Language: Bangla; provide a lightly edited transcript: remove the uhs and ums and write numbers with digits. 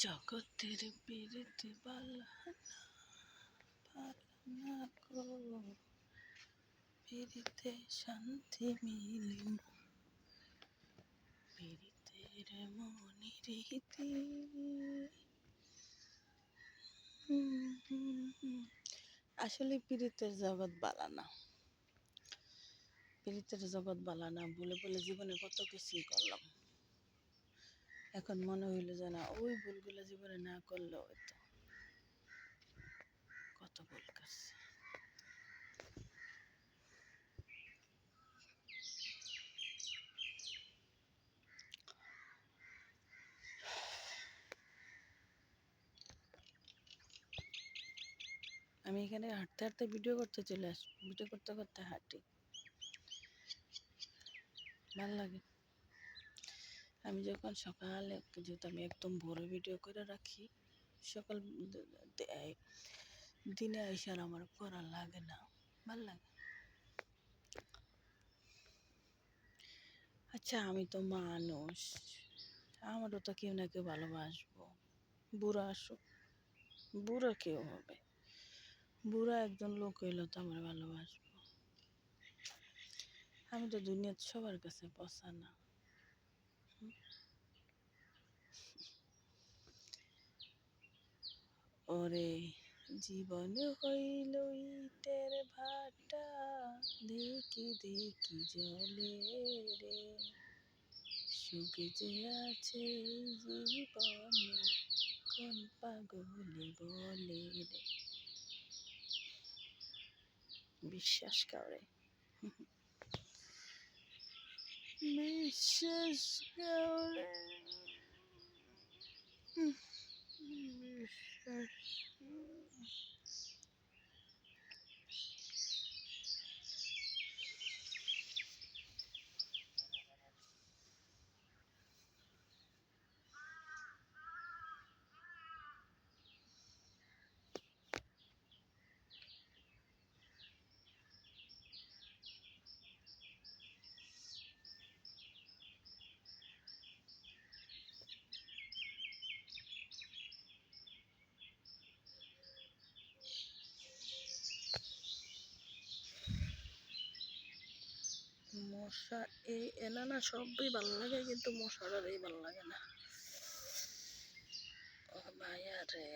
জগতের পীড়িতে বালা গো, পীড়িতে শান্তি মিলিন, পীড়িতের মনি রীতি। আসলে পীড়িতের জগৎ বালা না, পীড়িতের জগৎ বালা না বলে বলে জীবনে কত কিছুই করলাম। এখন মনে হইল যে না, ওই ভুলগুলো জীবনে না করলেও হইতো। কত ভুল করছে। আমি এখানে হাঁটতে হাঁটতে ভিডিও করতে চলে আসি, ভিডিও করতে করতে হাঁটি, ভালো লাগে। আমি যখন সকালে, যেহেতু আমি একদম ভোরে ভিডিও করে রাখি, সকাল দিনে আইসার আমার করা লাগে না, ভাল লাগে। আচ্ছা, আমি তো মানুষ, আমারও তো কেউ না কেউ ভালোবাসবো। বুড়া আসুক, বুড়া কেউ হবে, বুড়া একজন লোক হইলো তো আমার ভালোবাসবো। আমি তো দুনিয়ার সবার কাছে পচা না। ওরে জীবন হইল ইটের ভাটা, দেখি দেখি জলে রে, সুখ যে আছে জীবনে কোন পাগলে বলে রে। বিশ্বাস করে, বিশ্বাস করে, বিশ্বাস। মশা এই এনা না সবই ভালো লাগে, কিন্তু মশাটার এই ভালো লাগে না। ও ভাইয়া রে।